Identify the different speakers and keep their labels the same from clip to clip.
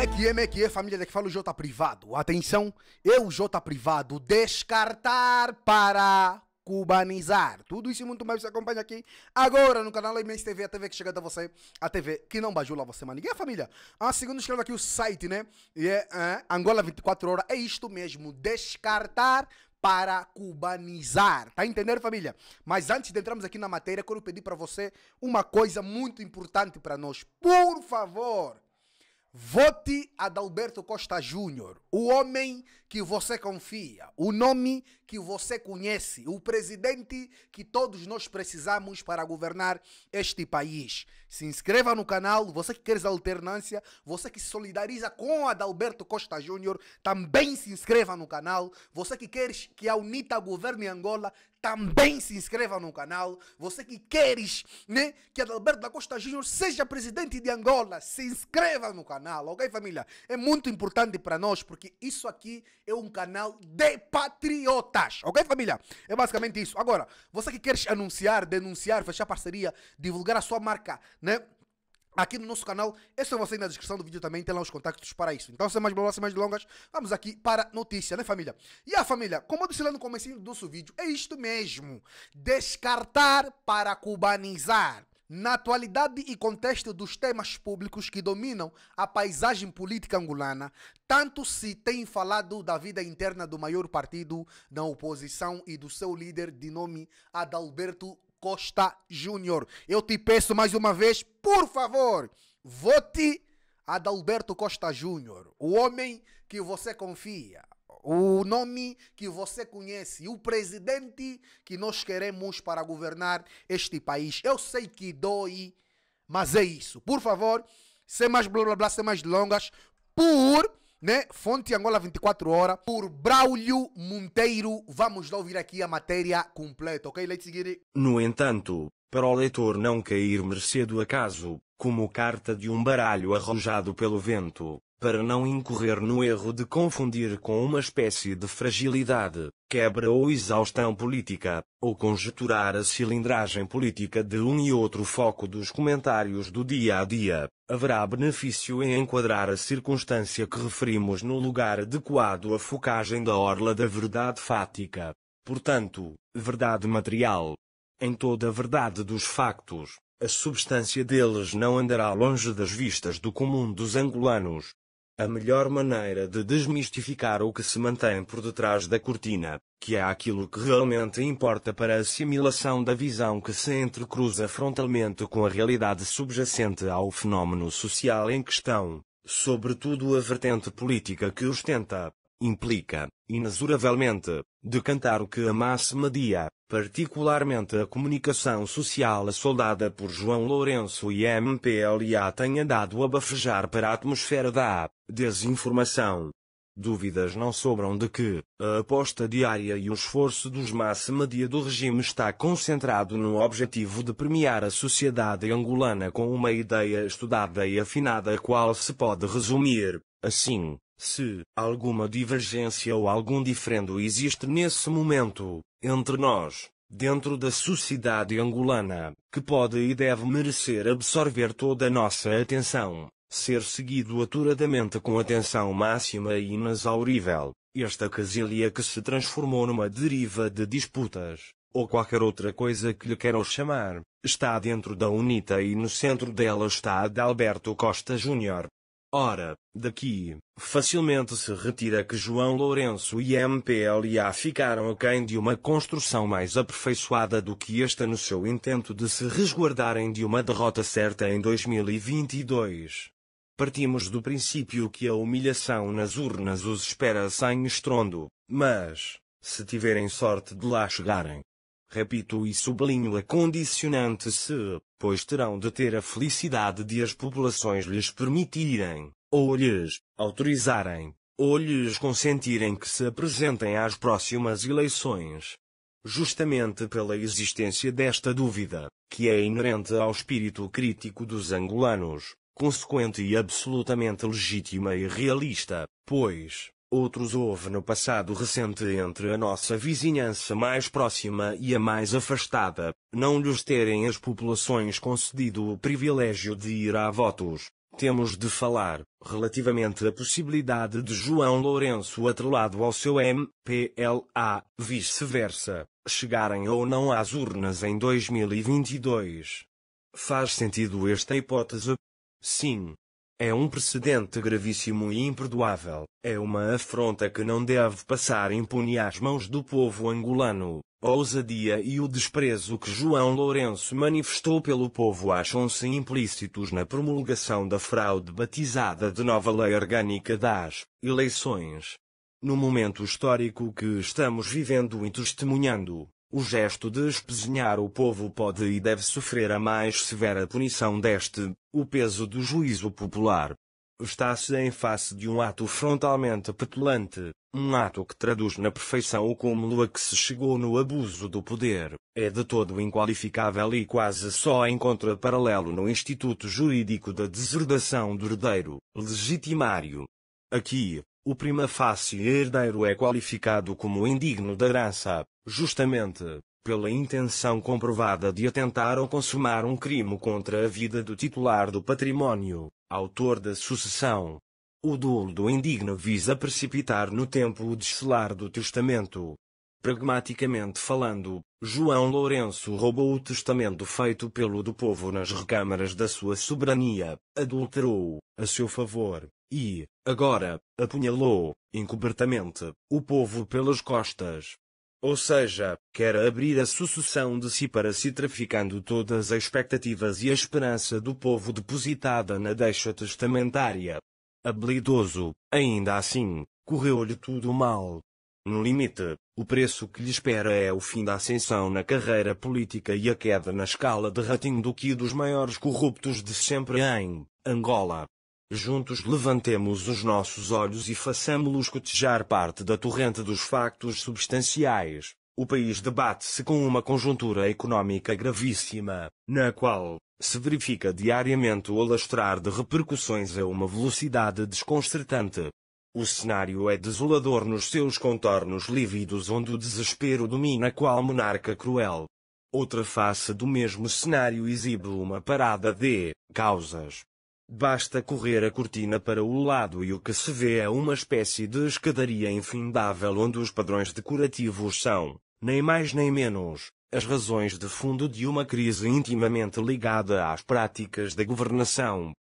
Speaker 1: Como é que é, família? Daqui fala o J Privado. Atenção, eu, J Privado, descartar para cubanizar. Tudo isso e muito mais você acompanha aqui agora no canal Imensa TV, a TV que chega até você, a TV que não bajula você, mano. E a família? Segundo escreve aqui o site, né? E Angola 24 horas, é isto mesmo, descartar para cubanizar, tá entendendo, família? Mas antes de entrarmos aqui na matéria, quero pedir para você uma coisa muito importante para nós. Por favor, vote Adalberto Costa Júnior, o homem que você confia, o nome que você conhece, o presidente que todos nós precisamos para governar este país. Se inscreva no canal, você que quer alternância, você que se solidariza com Adalberto Costa Júnior, também se inscreva no canal. Você que quer que a UNITA governe Angola, também se inscreva no canal. Você que queres, né, que Adalberto da Costa Júnior seja presidente de Angola, se inscreva no canal, ok, família? É muito importante para nós, porque isso aqui é um canal de patriotas, ok, família? É basicamente isso. Agora, você que queres anunciar, denunciar, fechar parceria, divulgar a sua marca, né, aqui no nosso canal, é só você ir na descrição do vídeo também, tem lá os contactos para isso. Então, sem mais blá, sem mais delongas, vamos aqui para a notícia, né, família? E a família, como eu disse lá no comecinho do nosso vídeo, é isto mesmo, descartar para cubanizar. Na atualidade e contexto dos temas públicos que dominam a paisagem política angolana, tanto se tem falado da vida interna do maior partido da oposição e do seu líder de nome Adalberto Costa Júnior. Eu te peço mais uma vez, por favor, vote Adalberto Costa Júnior, o homem que você confia, o nome que você conhece, o presidente que nós queremos para governar este país. Eu sei que dói, mas é isso. Por favor, sem mais blá blá blá, sem mais delongas, por, né, fonte Angola 24 horas, por Braulio Monteiro, vamos lá ouvir aqui a matéria completa, ok? Let's get it.
Speaker 2: No entanto, para o leitor não cair mercê do acaso, como carta de um baralho arrojado pelo vento, para não incorrer no erro de confundir com uma espécie de fragilidade, quebra ou exaustão política, ou conjecturar a cilindragem política de um e outro foco dos comentários do dia a dia, haverá benefício em enquadrar a circunstância que referimos no lugar adequado à focagem da orla da verdade fática. Portanto, verdade material. Em toda a verdade dos factos, a substância deles não andará longe das vistas do comum dos angolanos. A melhor maneira de desmistificar o que se mantém por detrás da cortina, que é aquilo que realmente importa para a assimilação da visão que se entrecruza frontalmente com a realidade subjacente ao fenómeno social em questão, sobretudo a vertente política que ostenta, implica, inexoravelmente, decantar o que a massa media, particularmente a comunicação social assoldada por João Lourenço e MPLA tenha dado a bafejar para a atmosfera da desinformação. Dúvidas não sobram de que a aposta diária e o esforço dos massa media do regime está concentrado no objetivo de premiar a sociedade angolana com uma ideia estudada e afinada a qual se pode resumir, assim: se alguma divergência ou algum diferendo existe nesse momento, entre nós, dentro da sociedade angolana, que pode e deve merecer absorver toda a nossa atenção, ser seguido aturadamente com atenção máxima e inexaurível, esta casilha que se transformou numa deriva de disputas, ou qualquer outra coisa que lhe queiram chamar, está dentro da UNITA e no centro dela está Adalberto Costa Júnior. Ora, daqui, facilmente se retira que João Lourenço e MPLA ficaram aquém de uma construção mais aperfeiçoada do que esta no seu intento de se resguardarem de uma derrota certa em 2022. Partimos do princípio que a humilhação nas urnas os espera sem estrondo, mas, se tiverem sorte de lá chegarem. Repito e sublinho a condicionante se, pois terão de ter a felicidade de as populações lhes permitirem, ou lhes autorizarem, ou lhes consentirem que se apresentem às próximas eleições. Justamente pela existência desta dúvida, que é inerente ao espírito crítico dos angolanos, consequente e absolutamente legítima e realista, pois outros houve no passado recente entre a nossa vizinhança mais próxima e a mais afastada, não lhes terem as populações concedido o privilégio de ir a votos, temos de falar, relativamente à possibilidade de João Lourenço atrelado ao seu MPLA, vice-versa, chegarem ou não às urnas em 2022. Faz sentido esta hipótese? Sim. É um precedente gravíssimo e imperdoável, é uma afronta que não deve passar impune às mãos do povo angolano. A ousadia e o desprezo que João Lourenço manifestou pelo povo acham-se implícitos na promulgação da fraude batizada de nova lei orgânica das eleições. No momento histórico que estamos vivendo e testemunhando, o gesto de espezinhar o povo pode e deve sofrer a mais severa punição deste, o peso do juízo popular. Está-se em face de um ato frontalmente petulante, um ato que traduz na perfeição o cúmulo a que se chegou no abuso do poder, é de todo inqualificável e quase só encontra paralelo no Instituto Jurídico da Deserdação do Herdeiro, legitimário. Aqui, o prima facie herdeiro é qualificado como indigno da herança, justamente, pela intenção comprovada de atentar ou consumar um crime contra a vida do titular do património, autor da sucessão. O dolo do indigno visa precipitar no tempo o descelar do testamento. Pragmaticamente falando, João Lourenço roubou o testamento feito pelo do povo nas recâmaras da sua soberania, adulterou-o, a seu favor, e, agora, apunhalou, encobertamente, o povo pelas costas. Ou seja, quer abrir a sucessão de si para si traficando todas as expectativas e a esperança do povo depositada na deixa testamentária. Habilidoso, ainda assim, correu-lhe tudo mal. No limite, o preço que lhe espera é o fim da ascensão na carreira política e a queda na escala de rating do que dos maiores corruptos de sempre em Angola. Juntos levantemos os nossos olhos e façamo-los cotejar parte da torrente dos factos substanciais. O país debate-se com uma conjuntura económica gravíssima, na qual se verifica diariamente o alastrar de repercussões a uma velocidade desconcertante. O cenário é desolador nos seus contornos lívidos onde o desespero domina qual monarca cruel. Outra face do mesmo cenário exibe uma parada de causas. Basta correr a cortina para o lado e o que se vê é uma espécie de escadaria infindável onde os padrões decorativos são, nem mais nem menos, as razões de fundo de uma crise intimamente ligada às práticas da governação.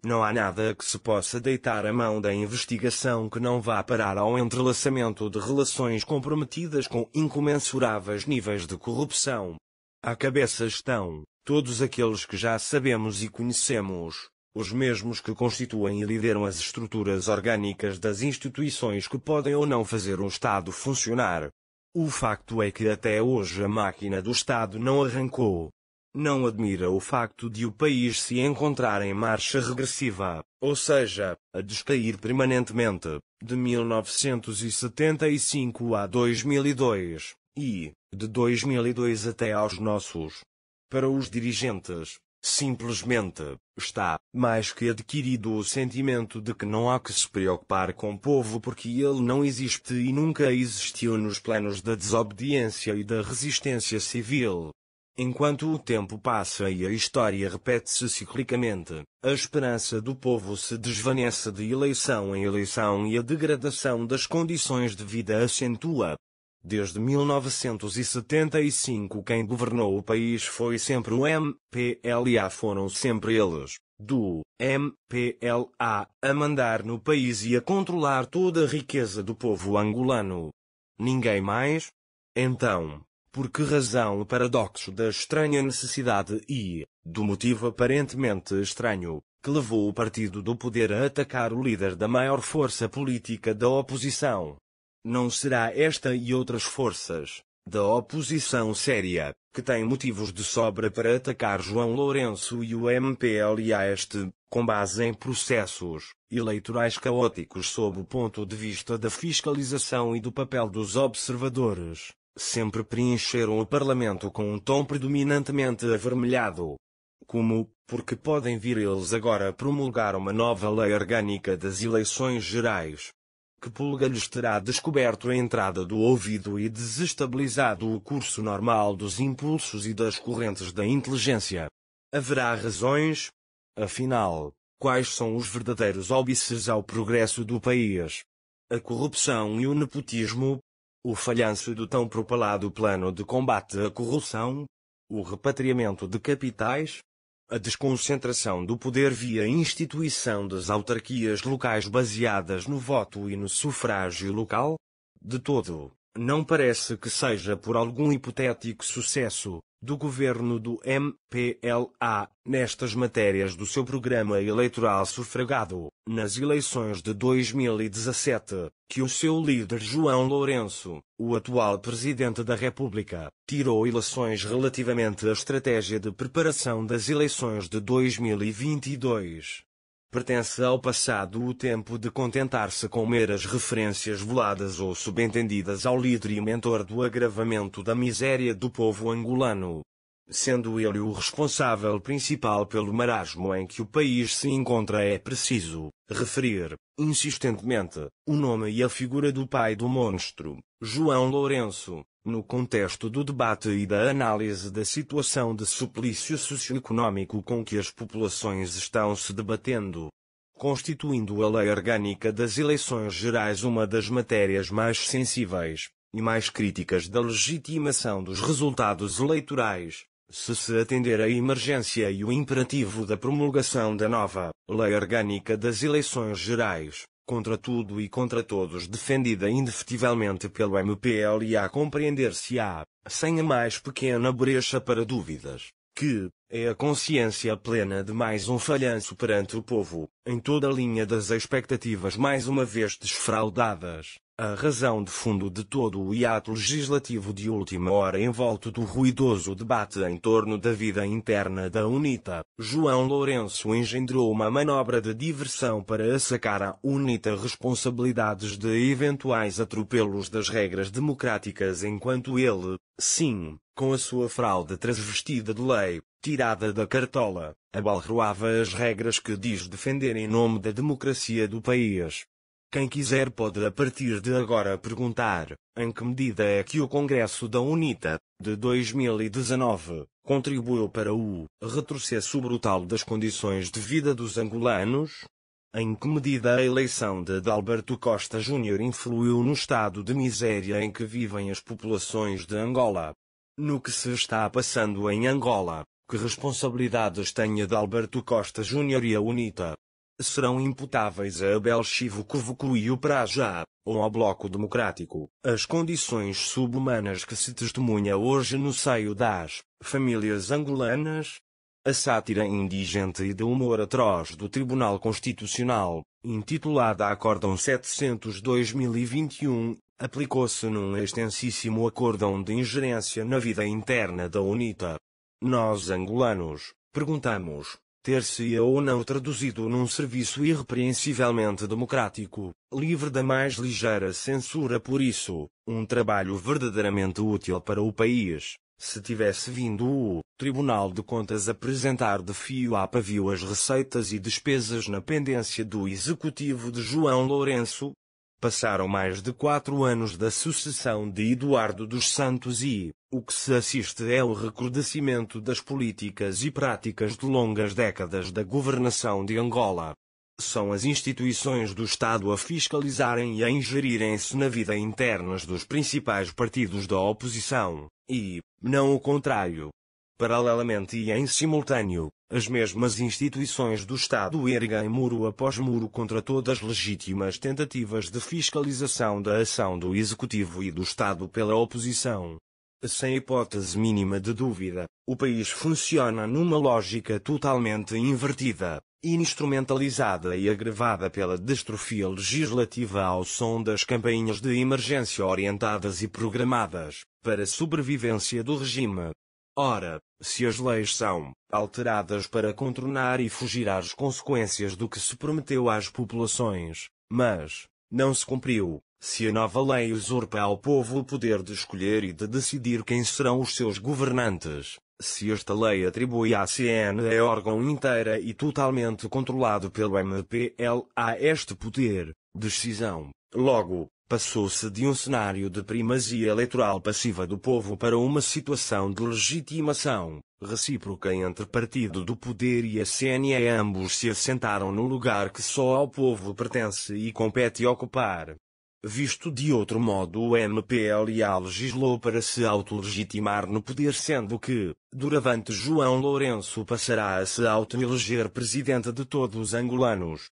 Speaker 2: Não há nada a que se possa deitar a mão da investigação que não vá parar ao entrelaçamento de relações comprometidas com incomensuráveis níveis de corrupção. À cabeça estão todos aqueles que já sabemos e conhecemos, os mesmos que constituem e lideram as estruturas orgânicas das instituições que podem ou não fazer um Estado funcionar. O facto é que até hoje a máquina do Estado não arrancou. Não admira o facto de o país se encontrar em marcha regressiva, ou seja, a descair permanentemente, de 1975 a 2002, e, de 2002 até aos nossos. Para os dirigentes, simplesmente, está mais que adquirido o sentimento de que não há que se preocupar com o povo porque ele não existe e nunca existiu nos planos da desobediência e da resistência civil. Enquanto o tempo passa e a história repete-se ciclicamente, a esperança do povo se desvanece de eleição em eleição e a degradação das condições de vida acentua. Desde 1975 quem governou o país foi sempre o MPLA, foram sempre eles, do MPLA, a mandar no país e a controlar toda a riqueza do povo angolano. Ninguém mais? Então, por que razão o paradoxo da estranha necessidade e, do motivo aparentemente estranho, que levou o partido do poder a atacar o líder da maior força política da oposição? Não será esta e outras forças, da oposição séria, que têm motivos de sobra para atacar João Lourenço e o MPLA com base em processos eleitorais caóticos sob o ponto de vista da fiscalização e do papel dos observadores, sempre preencheram o Parlamento com um tom predominantemente avermelhado. Como, porque podem vir eles agora promulgar uma nova lei orgânica das eleições gerais? Que pulga lhes terá descoberto a entrada do ouvido e desestabilizado o curso normal dos impulsos e das correntes da inteligência? Haverá razões? Afinal, Quais são os verdadeiros óbices ao progresso do país? A corrupção e o nepotismo? O falhanço do tão propalado plano de combate à corrupção? O repatriamento de capitais? A desconcentração do poder via instituição das autarquias locais baseadas no voto e no sufrágio local? De todo, não parece que seja por algum hipotético sucesso do governo do MPLA nestas matérias do seu programa eleitoral sufragado nas eleições de 2017, que o seu líder João Lourenço, o atual presidente da República, tirou ilações relativamente à estratégia de preparação das eleições de 2022. Pertence ao passado o tempo de contentar-se com meras referências veladas ou subentendidas ao líder e mentor do agravamento da miséria do povo angolano, sendo ele o responsável principal pelo marasmo em que o país se encontra. É preciso referir, insistentemente, o nome e a figura do pai do monstro, João Lourenço, no contexto do debate e da análise da situação de suplício socioeconômico com que as populações estão se debatendo, constituindo a Lei Orgânica das Eleições Gerais uma das matérias mais sensíveis e mais críticas da legitimação dos resultados eleitorais, se atender à emergência e o imperativo da promulgação da nova Lei Orgânica das Eleições Gerais, contra tudo e contra todos, defendida indefetivelmente pelo MPLA, compreender-se-á, sem a mais pequena brecha para dúvidas, que é a consciência plena de mais um falhanço perante o povo, em toda a linha das expectativas mais uma vez desfraudadas, a razão de fundo de todo o hiato legislativo de última hora envolto do ruidoso debate em torno da vida interna da UNITA. João Lourenço engendrou uma manobra de diversão para assacar à UNITA responsabilidades de eventuais atropelos das regras democráticas, enquanto ele, sim, com a sua fralda transvestida de lei, tirada da cartola, abalroava as regras que diz defender em nome da democracia do país. Quem quiser pode a partir de agora perguntar, em que medida é que o Congresso da UNITA, de 2019, contribuiu para o retrocesso brutal das condições de vida dos angolanos? Em que medida a eleição de Adalberto Costa Júnior influiu no estado de miséria em que vivem as populações de Angola? No que se está passando em Angola, que responsabilidades tem Adalberto Costa Júnior e a UNITA? Serão imputáveis a Abel Chivucovuco e o Prajá, ou ao Bloco Democrático, as condições sub-humanas que se testemunha hoje no seio das famílias angolanas? A sátira indigente e de humor atroz do Tribunal Constitucional, intitulada Acórdão 700/2021, aplicou-se num extensíssimo acórdão de ingerência na vida interna da UNITA. Nós angolanos, perguntamos, ter-se-ia ou não traduzido num serviço irrepreensivelmente democrático, livre da mais ligeira censura, por isso, um trabalho verdadeiramente útil para o país, se tivesse vindo o Tribunal de Contas apresentar de fio a pavio as receitas e despesas na pendência do Executivo de João Lourenço? Passaram mais de 4 anos da sucessão de Eduardo dos Santos e o que se assiste é o recrudescimento das políticas e práticas de longas décadas da governação de Angola. São as instituições do Estado a fiscalizarem e a ingerirem-se na vida interna dos principais partidos da oposição, e, não o contrário. Paralelamente e em simultâneo, as mesmas instituições do Estado erguem muro após muro contra todas as legítimas tentativas de fiscalização da ação do Executivo e do Estado pela oposição. Sem hipótese mínima de dúvida, o país funciona numa lógica totalmente invertida, instrumentalizada e agravada pela distrofia legislativa ao som das campainhas de emergência orientadas e programadas para a sobrevivência do regime. Ora, se as leis são alteradas para contornar e fugir às consequências do que se prometeu às populações, mas não se cumpriu, se a nova lei usurpa ao povo o poder de escolher e de decidir quem serão os seus governantes, se esta lei atribui à CNE, órgão inteira e totalmente controlado pelo MPLA, este poder, decisão, logo, Passou-se de um cenário de primazia eleitoral passiva do povo para uma situação de legitimação recíproca entre partido do poder e a CNE. Ambos se assentaram no lugar que só ao povo pertence e compete ocupar. Visto de outro modo, o MPLA legislou para se autolegitimar no poder, sendo que, doravante, João Lourenço passará a se autoeleger presidente de todos os angolanos.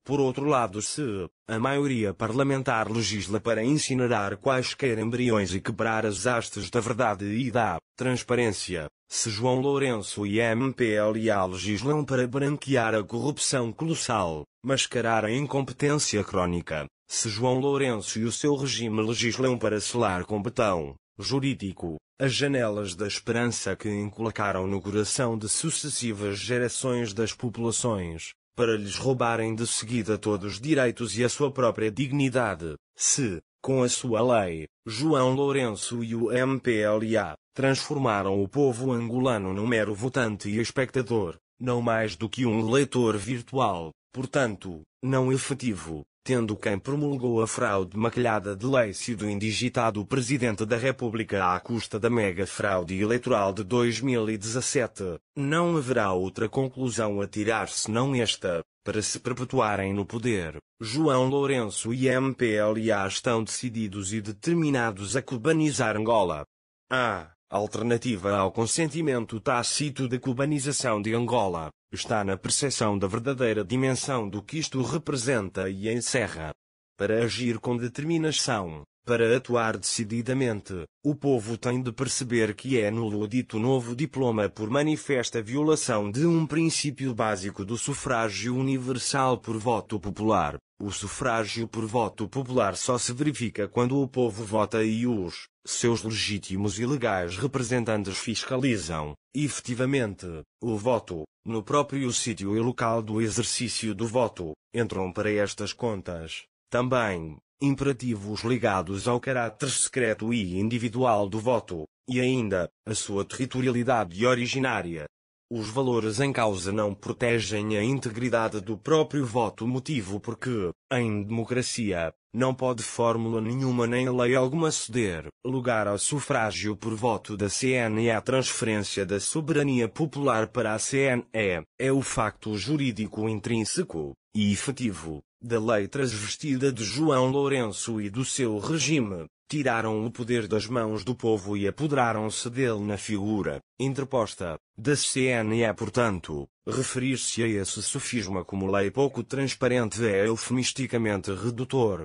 Speaker 2: Por outro lado, se a maioria parlamentar legisla para incinerar quaisquer embriões e quebrar as hastes da verdade e da transparência, se João Lourenço e a MPLA legislam para branquear a corrupção colossal, mascarar a incompetência crónica, se João Lourenço e o seu regime legislam para selar com betão jurídico as janelas da esperança que encolocaram no coração de sucessivas gerações das populações, para lhes roubarem de seguida todos os direitos e a sua própria dignidade, se, com a sua lei, João Lourenço e o MPLA transformaram o povo angolano num mero votante e espectador, não mais do que um eleitor virtual, portanto, não efetivo, tendo quem promulgou a fraude maquilhada de lei sido indigitado o Presidente da República à custa da mega fraude eleitoral de 2017, não haverá outra conclusão a tirar senão esta: para se perpetuarem no poder, João Lourenço e MPLA estão decididos e determinados a cubanizar Angola. A alternativa ao consentimento tácito da cubanização de Angola está na percepção da verdadeira dimensão do que isto representa e encerra. Para agir com determinação, para atuar decididamente, o povo tem de perceber que é nulo o dito novo diploma por manifesta violação de um princípio básico do sufrágio universal por voto popular. O sufrágio por voto popular só se verifica quando o povo vota e os seus legítimos e legais representantes fiscalizam, efetivamente, o voto. No próprio sítio e local do exercício do voto, entram para estas contas, também, imperativos ligados ao caráter secreto e individual do voto, e ainda, a sua territorialidade originária. Os valores em causa não protegem a integridade do próprio voto, motivo porque, em democracia, não pode fórmula nenhuma nem lei alguma ceder lugar ao sufrágio por voto da CNE. A transferência da soberania popular para a CNE é o facto jurídico intrínseco e efetivo da lei transvestida de João Lourenço e do seu regime. Tiraram o poder das mãos do povo e apoderaram-se dele na figura interposta da CNE. Portanto, referir-se a esse sofisma como lei pouco transparente é eufemisticamente redutor.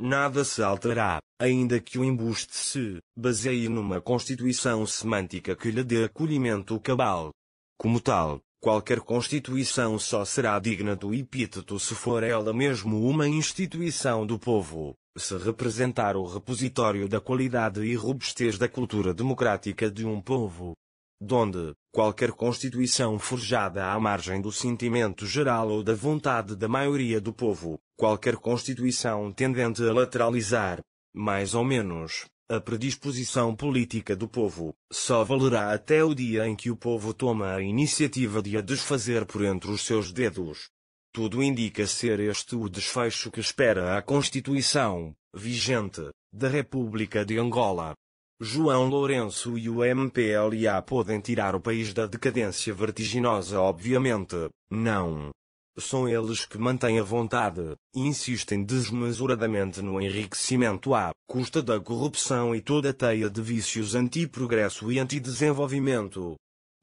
Speaker 2: Nada se alterará, ainda que o embuste se baseie numa constituição semântica que lhe dê acolhimento cabal. Como tal, qualquer constituição só será digna do epíteto se for ela mesmo uma instituição do povo, se representar o repositório da qualidade e robustez da cultura democrática de um povo. Donde, qualquer constituição forjada à margem do sentimento geral ou da vontade da maioria do povo, qualquer constituição tendente a lateralizar, mais ou menos, a predisposição política do povo, só valerá até o dia em que o povo toma a iniciativa de a desfazer por entre os seus dedos. Tudo indica ser este o desfecho que espera a Constituição vigente da República de Angola. João Lourenço e o MPLA podem tirar o país da decadência vertiginosa? Obviamente, não. São eles que mantêm a vontade e insistem desmesuradamente no enriquecimento à custa da corrupção e toda a teia de vícios anti-progresso e anti-desenvolvimento.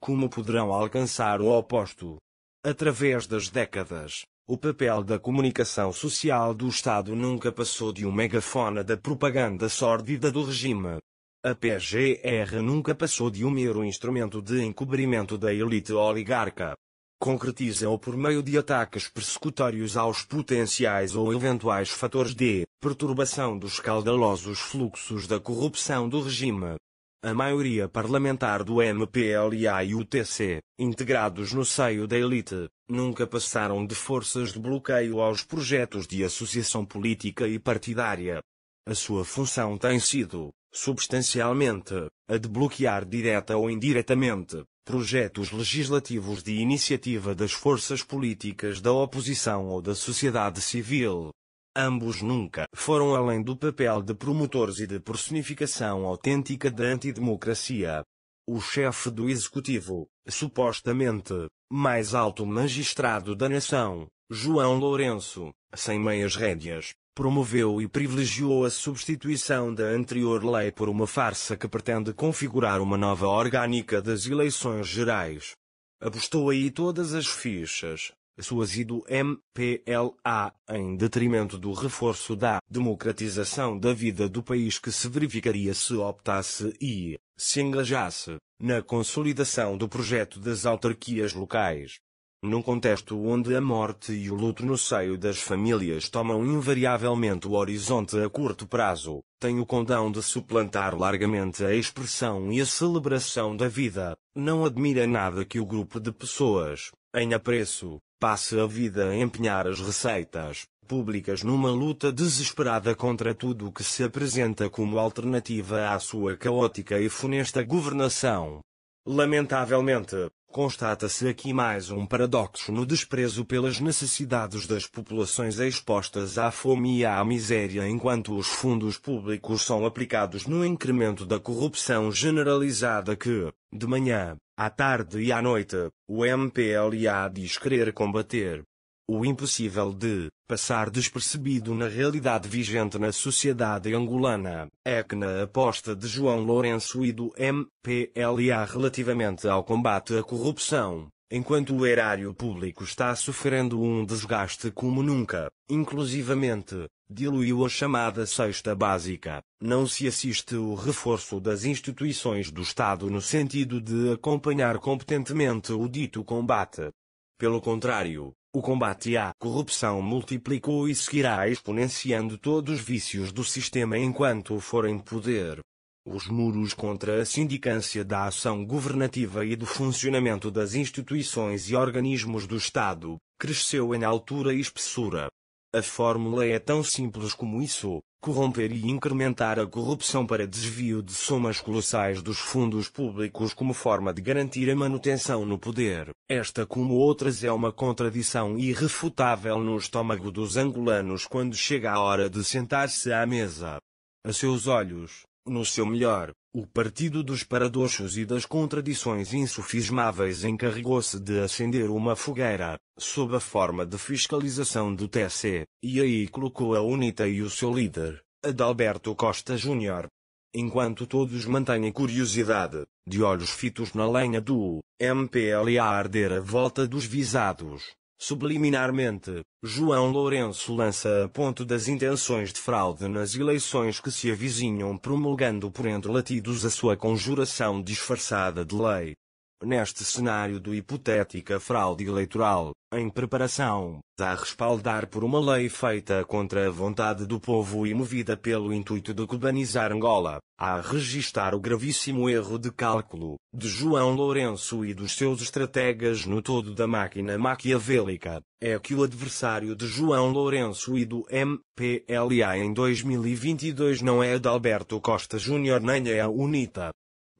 Speaker 2: Como poderão alcançar o oposto? Através das décadas, o papel da comunicação social do Estado nunca passou de um megafone da propaganda sórdida do regime. A PGR nunca passou de um mero instrumento de encobrimento da elite oligarca. Concretizam-o por meio de ataques persecutórios aos potenciais ou eventuais fatores de perturbação dos caudalosos fluxos da corrupção do regime. A maioria parlamentar do MPLA e o TC, integrados no seio da elite, nunca passaram de forças de bloqueio aos projetos de associação política e partidária. A sua função tem sido, substancialmente, a de bloquear direta ou indiretamente projetos legislativos de iniciativa das forças políticas da oposição ou da sociedade civil. Ambos nunca foram além do papel de promotores e de personificação autêntica da antidemocracia. O chefe do executivo, supostamente, mais alto magistrado da nação, João Lourenço, sem meias rédeas, promoveu e privilegiou a substituição da anterior lei por uma farsa que pretende configurar uma nova orgânica das eleições gerais. Apostou aí todas as fichas, suas e do MPLA, em detrimento do reforço da democratização da vida do país que se verificaria se optasse e se engajasse na consolidação do projeto das autarquias locais. Num contexto onde a morte e o luto no seio das famílias tomam invariavelmente o horizonte a curto prazo, tem o condão de suplantar largamente a expressão e a celebração da vida, não admira nada que o grupo de pessoas, em apreço, passe a vida a empenhar as receitas públicas numa luta desesperada contra tudo o que se apresenta como alternativa à sua caótica e funesta governação. Lamentavelmente, constata-se aqui mais um paradoxo no desprezo pelas necessidades das populações expostas à fome e à miséria enquanto os fundos públicos são aplicados no incremento da corrupção generalizada que, de manhã, à tarde e à noite, o MPLA diz querer combater. O impossível de passar despercebido na realidade vigente na sociedade angolana é que na aposta de João Lourenço e do MPLA relativamente ao combate à corrupção, enquanto o erário público está sofrendo um desgaste como nunca, inclusivamente, diluiu a chamada cesta básica, não se assiste o reforço das instituições do Estado no sentido de acompanhar competentemente o dito combate. Pelo contrário, o combate à corrupção multiplicou e seguirá exponenciando todos os vícios do sistema enquanto forem poder. Os muros contra a sindicância da ação governativa e do funcionamento das instituições e organismos do Estado cresceu em altura e espessura. A fórmula é tão simples como isso: corromper e incrementar a corrupção para desvio de somas colossais dos fundos públicos como forma de garantir a manutenção no poder. Esta, como outras, é uma contradição irrefutável no estômago dos angolanos quando chega a hora de sentar-se à mesa. A seus olhos, no seu melhor, o Partido dos Paradoxos e das Contradições Insufismáveis encarregou-se de acender uma fogueira, sob a forma de fiscalização do TSE, e aí colocou a UNITA e o seu líder, Adalberto Costa Júnior. Enquanto todos mantêm curiosidade, de olhos fitos na lenha do MPLA a arder à volta dos visados, subliminarmente, João Lourenço lança a ponto das intenções de fraude nas eleições que se avizinham, promulgando por entre latidos a sua conjuração disfarçada de lei. Neste cenário de hipotética fraude eleitoral, em preparação, a respaldar por uma lei feita contra a vontade do povo e movida pelo intuito de cubanizar Angola, a registar o gravíssimo erro de cálculo de João Lourenço e dos seus estrategas no todo da máquina maquiavélica, é que o adversário de João Lourenço e do MPLA em 2022 não é Adalberto Costa Júnior nem é a UNITA.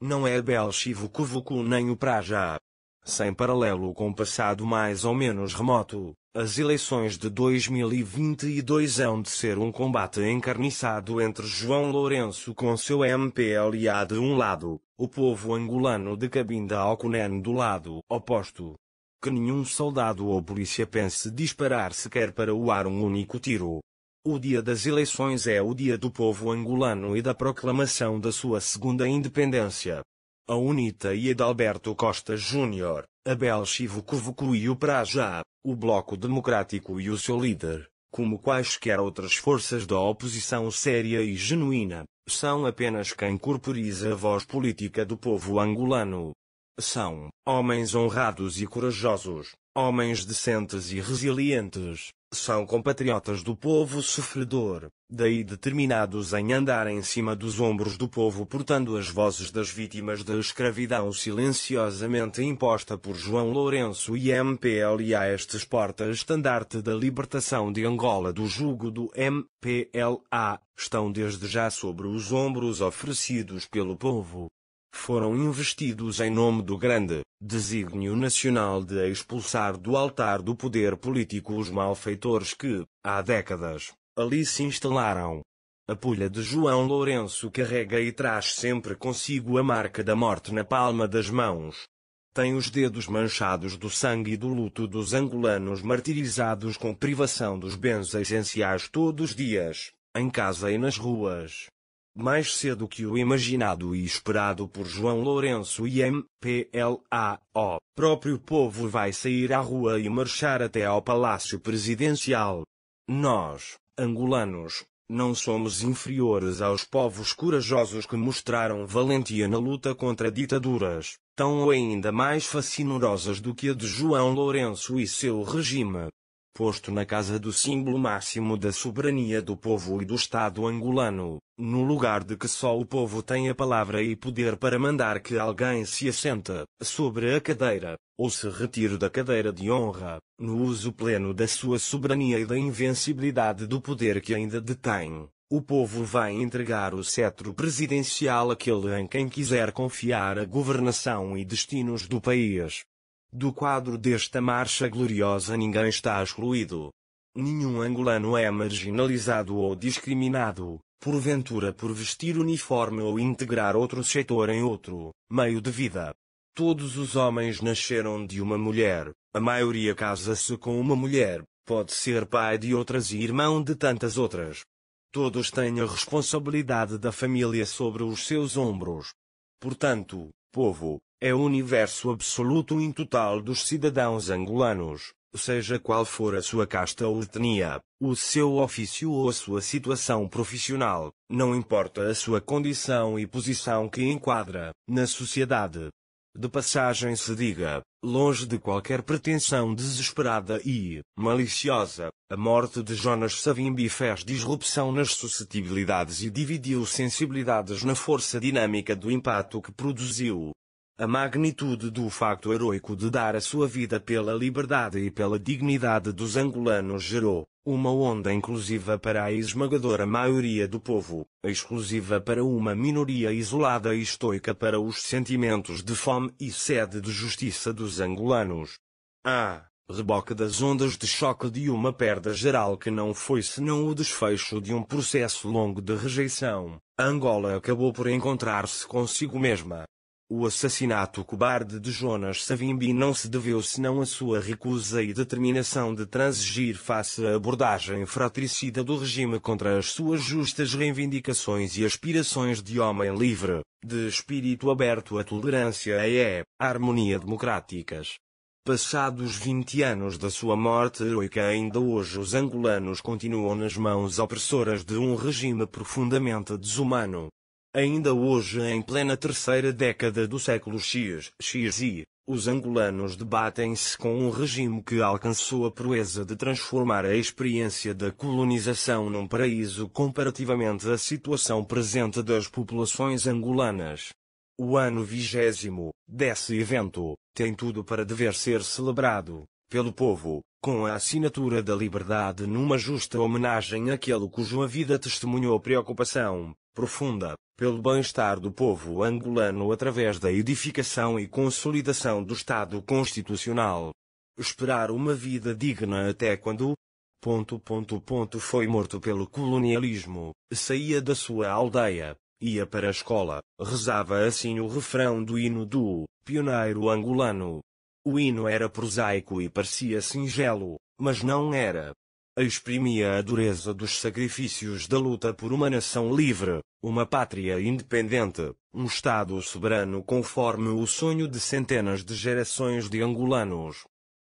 Speaker 2: Não é Belchivo-Cuvucu nem o Prajá. Sem paralelo com o passado mais ou menos remoto, as eleições de 2022 hão de ser um combate encarniçado entre João Lourenço com seu MPLA de um lado, o povo angolano de Cabinda Alconene do lado oposto. Que nenhum soldado ou polícia pense disparar sequer para o ar um único tiro. O dia das eleições é o dia do povo angolano e da proclamação da sua segunda independência. A UNITA e Adalberto Costa Júnior, a Belchivo-Cuvucu e o Prajá, o Bloco Democrático e o seu líder, como quaisquer outras forças da oposição séria e genuína, são apenas quem corporiza a voz política do povo angolano. São homens honrados e corajosos, homens decentes e resilientes. São compatriotas do povo sofredor, daí determinados em andar em cima dos ombros do povo portando as vozes das vítimas da escravidão silenciosamente imposta por João Lourenço e MPLA. Estes porta-estandarte da libertação de Angola do jugo do MPLA estão desde já sobre os ombros oferecidos pelo povo. Foram investidos em nome do grande desígnio nacional de expulsar do altar do poder político os malfeitores que, há décadas, Ali se instalaram. A pulha de João Lourenço carrega e traz sempre consigo a marca da morte na palma das mãos. Tem os dedos manchados do sangue e do luto dos angolanos martirizados com privação dos bens essenciais todos os dias, em casa e nas ruas. Mais cedo que o imaginado e esperado por João Lourenço e MPLA, o próprio povo vai sair à rua e marchar até ao Palácio Presidencial. Nós, angolanos, não somos inferiores aos povos corajosos que mostraram valentia na luta contra ditaduras, tão ou ainda mais fascinosas do que a de João Lourenço e seu regime. Posto na casa do símbolo máximo da soberania do povo e do Estado angolano, no lugar de que só o povo tem a palavra e poder para mandar que alguém se assente sobre a cadeira, ou se retire da cadeira de honra, no uso pleno da sua soberania e da invencibilidade do poder que ainda detém, o povo vai entregar o cetro presidencial àquele em quem quiser confiar a governação e destinos do país. Do quadro desta marcha gloriosa ninguém está excluído. Nenhum angolano é marginalizado ou discriminado, porventura por vestir uniforme ou integrar outro setor em outro meio de vida. Todos os homens nasceram de uma mulher, a maioria casa-se com uma mulher, pode ser pai de outras e irmão de tantas outras. Todos têm a responsabilidade da família sobre os seus ombros. Portanto, povo é o universo absoluto e total dos cidadãos angolanos, seja qual for a sua casta ou etnia, o seu ofício ou a sua situação profissional, não importa a sua condição e posição que enquadra na sociedade. De passagem se diga, longe de qualquer pretensão desesperada e maliciosa, a morte de Jonas Savimbi fez disrupção nas suscetibilidades e dividiu sensibilidades na força dinâmica do impacto que produziu. A magnitude do facto heroico de dar a sua vida pela liberdade e pela dignidade dos angolanos gerou uma onda inclusiva para a esmagadora maioria do povo, exclusiva para uma minoria isolada e estoica para os sentimentos de fome e sede de justiça dos angolanos. Reboque das ondas de choque de uma perda geral que não foi senão o desfecho de um processo longo de rejeição, Angola acabou por encontrar-se consigo mesma. O assassinato cobarde de Jonas Savimbi não se deveu senão à sua recusa e determinação de transigir face à abordagem fratricida do regime contra as suas justas reivindicações e aspirações de homem livre, de espírito aberto à tolerância e à harmonia democráticas. Passados 20 anos da sua morte heroica, ainda hoje os angolanos continuam nas mãos opressoras de um regime profundamente desumano. Ainda hoje, em plena terceira década do século XXI, os angolanos debatem-se com um regime que alcançou a proeza de transformar a experiência da colonização num paraíso comparativamente à situação presente das populações angolanas. O ano 20º desse evento tem tudo para dever ser celebrado pelo povo, com a assinatura da liberdade numa justa homenagem àquele cuja vida testemunhou preocupação profunda pelo bem-estar do povo angolano através da edificação e consolidação do Estado Constitucional. Esperar uma vida digna até quando foi morto pelo colonialismo, saía da sua aldeia, ia para a escola, rezava assim o refrão do hino do pioneiro angolano. O hino era prosaico e parecia singelo, mas não era. Exprimia a dureza dos sacrifícios da luta por uma nação livre, uma pátria independente, um Estado soberano conforme o sonho de centenas de gerações de angolanos.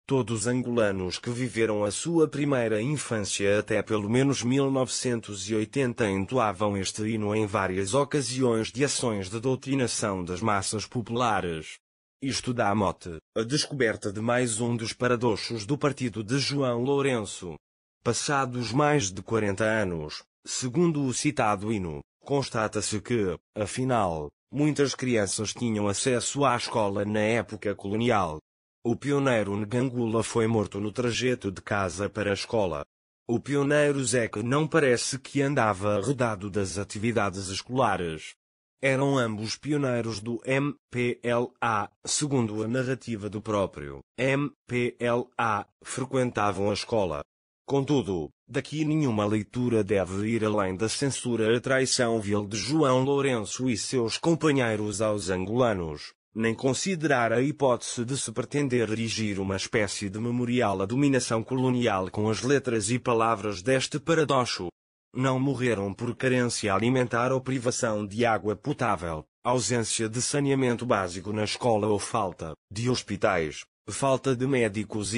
Speaker 2: Todos angolanos que viveram a sua primeira infância até pelo menos 1980 entoavam este hino em várias ocasiões de ações de doutrinação das massas populares. Isto dá mote à descoberta de mais um dos paradoxos do partido de João Lourenço. Passados mais de 40 anos, segundo o citado hino, constata-se que, afinal, muitas crianças tinham acesso à escola na época colonial. O pioneiro Ngangula foi morto no trajeto de casa para a escola. O pioneiro Zeca não parece que andava arredado das atividades escolares. Eram ambos pioneiros do MPLA, segundo a narrativa do próprio MPLA, frequentavam a escola. Contudo, daqui nenhuma leitura deve ir além da censura à traição vil de João Lourenço e seus companheiros aos angolanos, nem considerar a hipótese de se pretender erigir uma espécie de memorial à dominação colonial com as letras e palavras deste paradoxo. Não morreram por carência alimentar ou privação de água potável, ausência de saneamento básico na escola ou falta de hospitais, falta de médicos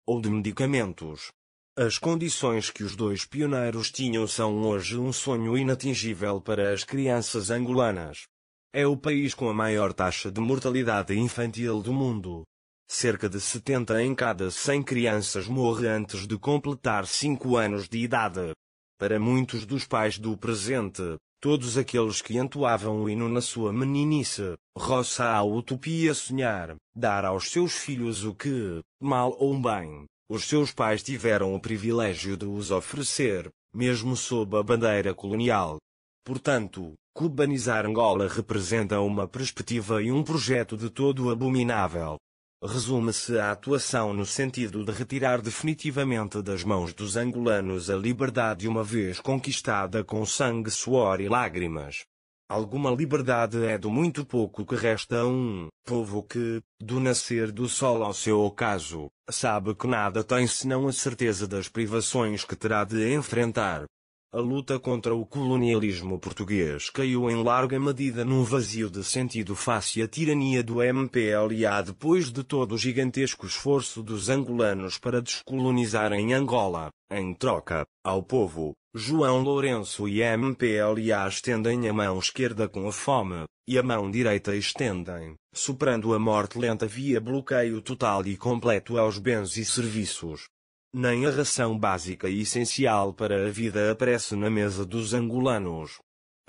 Speaker 2: ou de medicamentos. As condições que os dois pioneiros tinham são hoje um sonho inatingível para as crianças angolanas. É o país com a maior taxa de mortalidade infantil do mundo. Cerca de 70 em cada 100 crianças morrem antes de completar 5 anos de idade. Para muitos dos pais do presente, todos aqueles que entoavam o hino na sua meninice, roça a utopia sonhar, dar aos seus filhos o que, mal ou bem, os seus pais tiveram o privilégio de os oferecer, mesmo sob a bandeira colonial. Portanto, cubanizar Angola representa uma perspectiva e um projeto de todo abominável. Resume-se a atuação no sentido de retirar definitivamente das mãos dos angolanos a liberdade uma vez conquistada com sangue, suor e lágrimas. Alguma liberdade é do muito pouco que resta a um povo que, do nascer do sol ao seu ocaso, sabe que nada tem senão a certeza das privações que terá de enfrentar. A luta contra o colonialismo português caiu em larga medida num vazio de sentido face à tirania do MPLA depois de todo o gigantesco esforço dos angolanos para descolonizarem Angola. Em troca, ao povo, João Lourenço e MPLA estendem a mão esquerda com a fome, e a mão direita estendem, superando a morte lenta via bloqueio total e completo aos bens e serviços. Nem a ração básica e essencial para a vida aparece na mesa dos angolanos.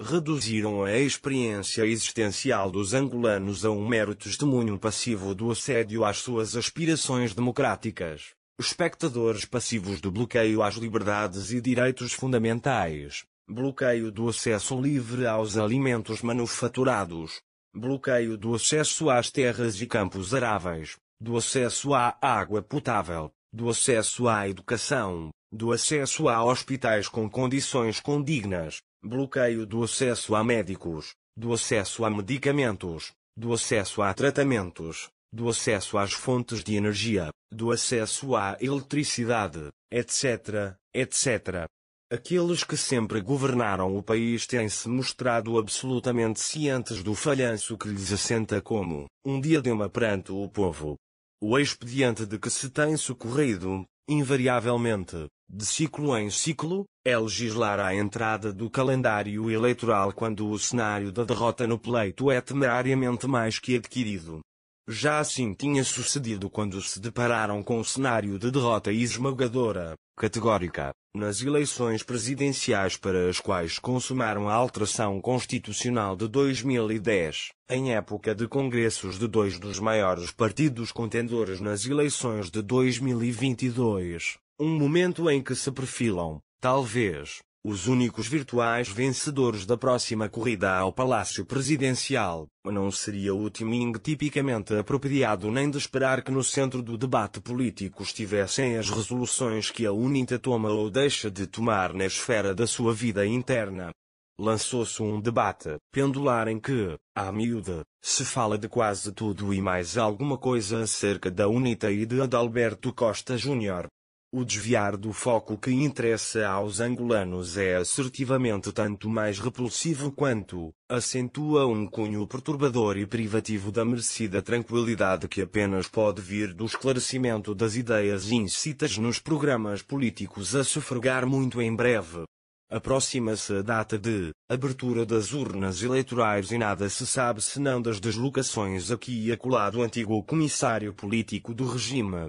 Speaker 2: Reduziram a experiência existencial dos angolanos a um mero testemunho passivo do assédio às suas aspirações democráticas, espectadores passivos do bloqueio às liberdades e direitos fundamentais, bloqueio do acesso livre aos alimentos manufaturados, bloqueio do acesso às terras e campos aráveis, do acesso à água potável, do acesso à educação, do acesso a hospitais com condições condignas, bloqueio do acesso a médicos, do acesso a medicamentos, do acesso a tratamentos, do acesso às fontes de energia, do acesso à eletricidade, etc., etc. Aqueles que sempre governaram o país têm-se mostrado absolutamente cientes do falhanço que lhes assenta como um diadema perante o povo. O expediente de que se tem socorrido, invariavelmente, de ciclo em ciclo, é legislar à entrada do calendário eleitoral quando o cenário da derrota no pleito é temerariamente mais que adquirido. Já assim tinha sucedido quando se depararam com o cenário de derrota esmagadora, categórica, nas eleições presidenciais para as quais consumaram a alteração constitucional de 2010, em época de congressos de dois dos maiores partidos contendores nas eleições de 2022, um momento em que se perfilam, talvez, os únicos virtuais vencedores da próxima corrida ao Palácio Presidencial. Não seria o timing tipicamente apropriado nem de esperar que no centro do debate político estivessem as resoluções que a UNITA toma ou deixa de tomar na esfera da sua vida interna. Lançou-se um debate pendular em que, à miúde, se fala de quase tudo e mais alguma coisa acerca da UNITA e de Adalberto Costa Júnior. O desviar do foco que interessa aos angolanos é assertivamente tanto mais repulsivo quanto acentua um cunho perturbador e privativo da merecida tranquilidade que apenas pode vir do esclarecimento das ideias incitas nos programas políticos a sufragar muito em breve. Aproxima-se a data de abertura das urnas eleitorais e nada se sabe senão das deslocações aqui e acolá do antigo comissário político do regime.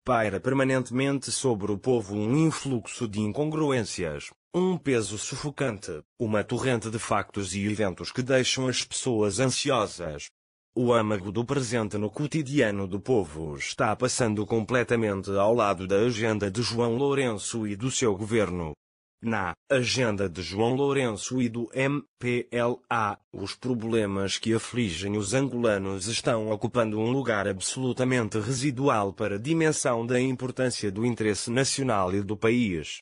Speaker 2: Paira permanentemente sobre o povo um influxo de incongruências, um peso sufocante, uma torrente de factos e eventos que deixam as pessoas ansiosas. O âmago do presente no cotidiano do povo está passando completamente ao lado da agenda de João Lourenço e do seu governo. Na agenda de João Lourenço e do MPLA, os problemas que afligem os angolanos estão ocupando um lugar absolutamente residual para a dimensão da importância do interesse nacional e do país.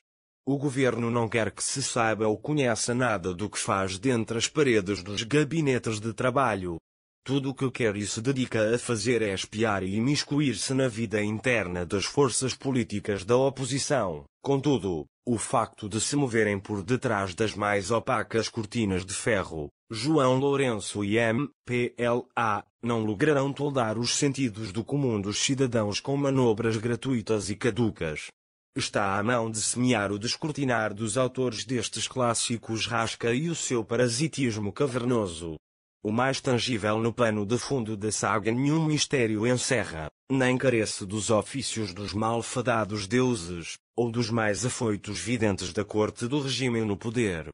Speaker 2: O governo não quer que se saiba ou conheça nada do que faz dentre as paredes dos gabinetes de trabalho. Tudo o que quer e se dedica a fazer é espiar e imiscuir-se na vida interna das forças políticas da oposição. Contudo, o facto de se moverem por detrás das mais opacas cortinas de ferro, João Lourenço e MPLA, não lograrão toldar os sentidos do comum dos cidadãos com manobras gratuitas e caducas. Está à mão de semear o descortinar dos autores destes clássicos rasca e o seu parasitismo cavernoso. O mais tangível no pano de fundo da saga nenhum mistério encerra, nem carece dos ofícios dos malfadados deuses, ou dos mais afoitos videntes da corte do regime no poder.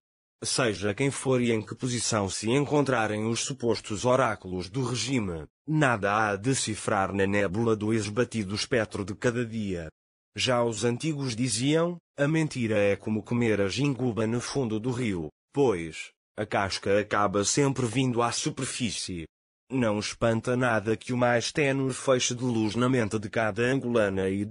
Speaker 2: Seja quem for e em que posição se encontrarem os supostos oráculos do regime, nada há a decifrar na nébula do esbatido espectro de cada dia. Já os antigos diziam, a mentira é como comer a ginguba no fundo do rio, pois a casca acaba sempre vindo à superfície. Não espanta nada que o mais ténue feixe de luz na mente de cada angolana e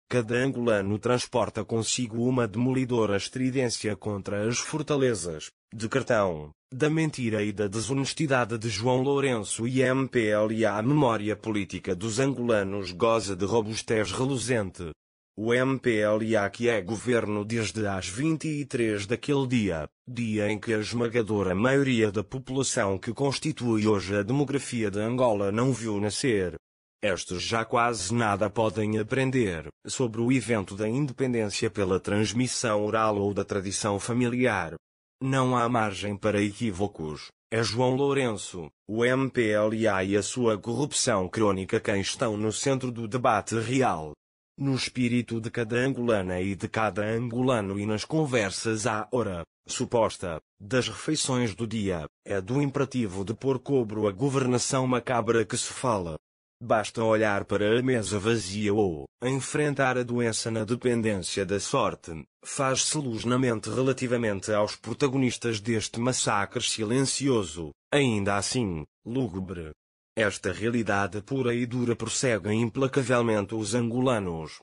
Speaker 2: cada angolano transporta consigo uma demolidora estridência contra as fortalezas, de cartão, da mentira e da desonestidade de João Lourenço e MPLA. A memória política dos angolanos goza de robustez reluzente. O MPLA que é governo desde às 23 daquele dia em que a esmagadora maioria da população que constitui hoje a demografia de Angola não viu nascer. Estes já quase nada podem aprender sobre o evento da independência pela transmissão oral ou da tradição familiar. Não há margem para equívocos. É João Lourenço, o MPLA e a sua corrupção crônica quem estão no centro do debate real. No espírito de cada angolana e de cada angolano e nas conversas à hora, suposta, das refeições do dia, é do imperativo de pôr cobro à governação macabra que se fala. Basta olhar para a mesa vazia ou enfrentar a doença na dependência da sorte, faz-se luz na mente relativamente aos protagonistas deste massacre silencioso, ainda assim, lúgubre. Esta realidade pura e dura persegue implacavelmente os angolanos.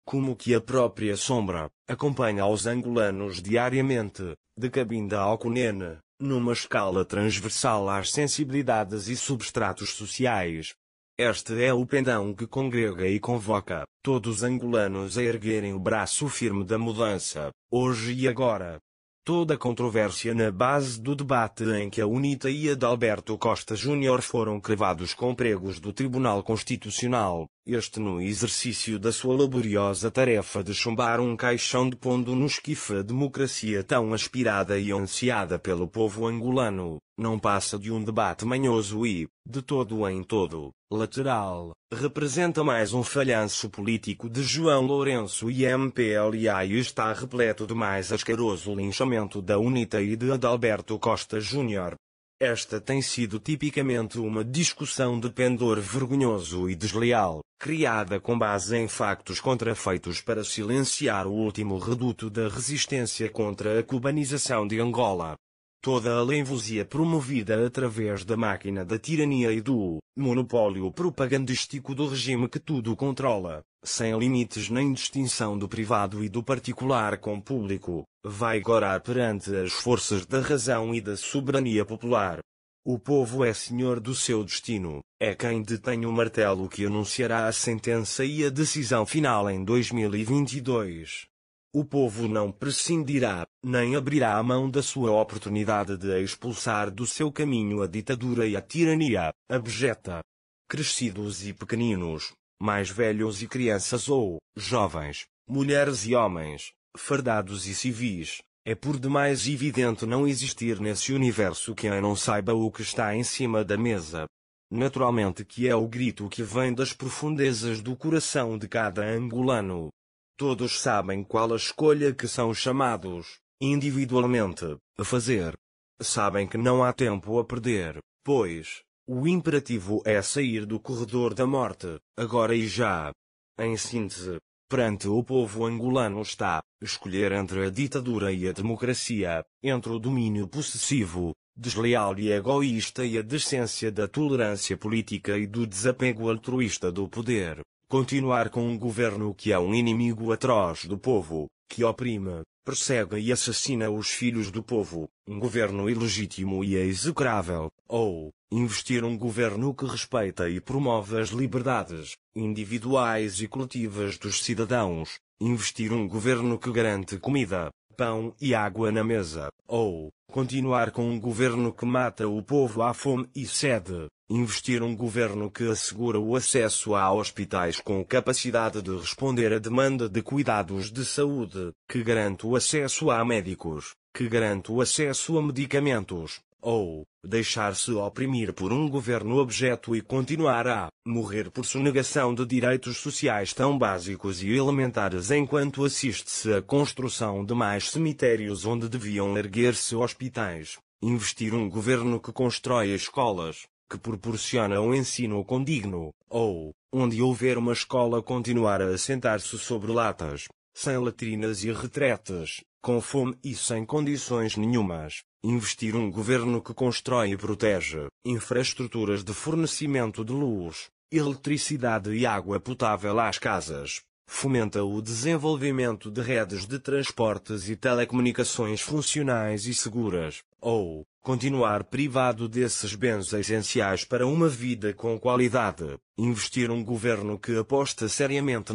Speaker 2: Como que a própria sombra, acompanha os angolanos diariamente, de Cabinda ao Cunene, numa escala transversal às sensibilidades e substratos sociais. Este é o pendão que congrega e convoca todos os angolanos a erguerem o braço firme da mudança, hoje e agora. Toda a controvérsia na base do debate em que a UNITA e a de Alberto Costa Júnior foram cravados com pregos do Tribunal Constitucional, este no exercício da sua laboriosa tarefa de chumbar um caixão de pondo no esquife a democracia tão aspirada e ansiada pelo povo angolano, não passa de um debate manhoso e, de todo em todo, lateral, representa mais um falhanço político de João Lourenço e MPLA e está repleto de mais asqueroso linchamento da UNITA e de Adalberto Costa Júnior. Esta tem sido tipicamente uma discussão de pendor vergonhoso e desleal, criada com base em factos contrafeitos para silenciar o último reduto da resistência contra a cubanização de Angola. Toda a lenvosia promovida através da máquina da tirania e do monopólio propagandístico do regime que tudo controla, sem limites nem distinção do privado e do particular com público, vai gorar perante as forças da razão e da soberania popular. O povo é senhor do seu destino, é quem detém o martelo que anunciará a sentença e a decisão final em 2022. O povo não prescindirá, nem abrirá a mão da sua oportunidade de expulsar do seu caminho a ditadura e a tirania, abjeta. Crescidos e pequeninos, mais velhos e crianças ou, jovens, mulheres e homens, fardados e civis, é por demais evidente não existir nesse universo quem não saiba o que está em cima da mesa. Naturalmente que é o grito que vem das profundezas do coração de cada angolano. Todos sabem qual a escolha que são chamados, individualmente, a fazer. Sabem que não há tempo a perder, pois o imperativo é sair do corredor da morte, agora e já. Em síntese, Perante o povo angolano está escolher entre a ditadura e a democracia, entre o domínio possessivo, desleal e egoísta e a decência da tolerância política e do desapego altruísta do poder. Continuar com um governo que é um inimigo atroz do povo, que oprime, persegue e assassina os filhos do povo, um governo ilegítimo e execrável, ou investir um governo que respeita e promove as liberdades individuais e coletivas dos cidadãos, investir um governo que garante comida, pão e água na mesa, ou continuar com um governo que mata o povo à fome e sede, investir um governo que assegura o acesso a hospitais com capacidade de responder à demanda de cuidados de saúde, que garante o acesso a médicos, que garante o acesso a medicamentos, ou deixar-se oprimir por um governo objeto e continuar a morrer por sonegação de direitos sociais tão básicos e elementares enquanto assiste-se à construção de mais cemitérios onde deviam erguer-se hospitais, investir um governo que constrói escolas, que proporciona um ensino condigno, ou, onde houver uma escola, continuar a assentar-se sobre latas, sem latrinas e retretes, com fome e sem condições nenhumas. Investir um governo que constrói e protege infraestruturas de fornecimento de luz, eletricidade e água potável às casas. Fomenta o desenvolvimento de redes de transportes e telecomunicações funcionais e seguras, ou continuar privado desses bens essenciais para uma vida com qualidade. Investir um governo que aposta seriamente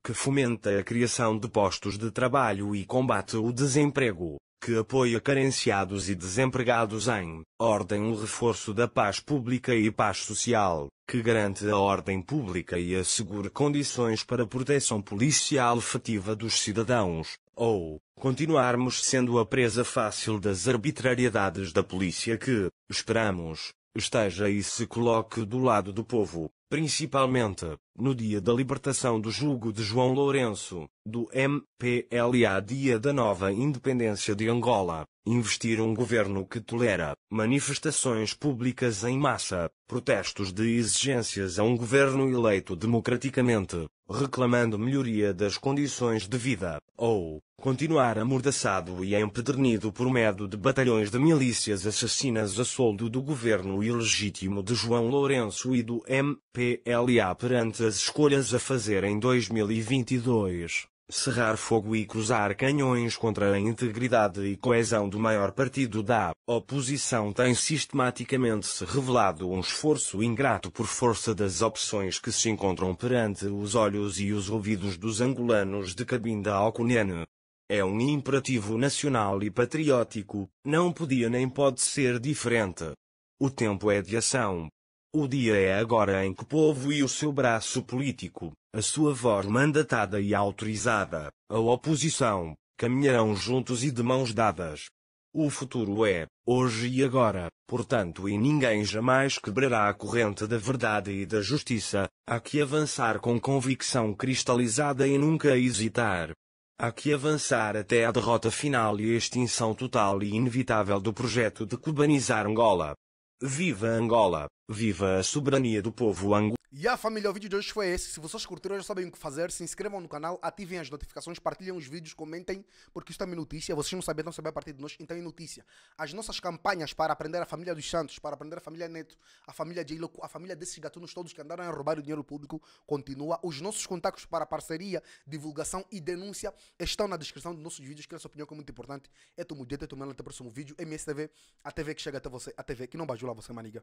Speaker 2: que fomenta a criação de postos de trabalho e combate o desemprego, que apoia carenciados e desempregados em ordem, um reforço da paz pública e paz social, que garante a ordem pública e assegure condições para a proteção policial efetiva dos cidadãos, ou continuarmos sendo a presa fácil das arbitrariedades da polícia que, esperamos, esteja e se coloque do lado do povo, principalmente, no dia da libertação do jugo de João Lourenço, do MPLA, dia da nova independência de Angola. Investir um governo que tolera manifestações públicas em massa, protestos de exigências a um governo eleito democraticamente, reclamando melhoria das condições de vida, ou continuar amordaçado e empedernido por medo de batalhões de milícias assassinas a soldo do governo ilegítimo de João Lourenço e do MPLA perante as escolhas a fazer em 2022. Cerrar fogo e cruzar canhões contra a integridade e coesão do maior partido da oposição tem sistematicamente se revelado um esforço ingrato por força das opções que se encontram perante os olhos e os ouvidos dos angolanos de Cabinda ao Cunene. É um imperativo nacional e patriótico, não podia nem pode ser diferente. O tempo é de ação. O dia é agora em que o povo e o seu braço político, a sua voz mandatada e autorizada, a oposição, caminharão juntos e de mãos dadas. O futuro é, hoje e agora, portanto, e ninguém jamais quebrará a corrente da verdade e da justiça. Há que avançar com convicção cristalizada e nunca hesitar. Há que avançar até a derrota final e a extinção total e inevitável do projeto de cubanizar Angola. Viva Angola! Viva a soberania do povo angolano!
Speaker 1: E a família, o vídeo de hoje foi esse. Se vocês curtiram, já sabem o que fazer. Se inscrevam no canal, ativem as notificações, partilhem os vídeos, comentem, porque isso também é notícia. Vocês não sabem a partir de nós, então é notícia. As nossas campanhas para aprender a família dos Santos, para aprender a família Neto, a família de Iloco, a família desses gatunos todos que andaram a roubar o dinheiro público, continua. Os nossos contactos para parceria, divulgação e denúncia estão na descrição dos nossos vídeos, que essa opinião é muito importante. É tu mudete, é tu até o próximo vídeo. MSTV, a TV que chega até você, a TV que não bajula você, maniga.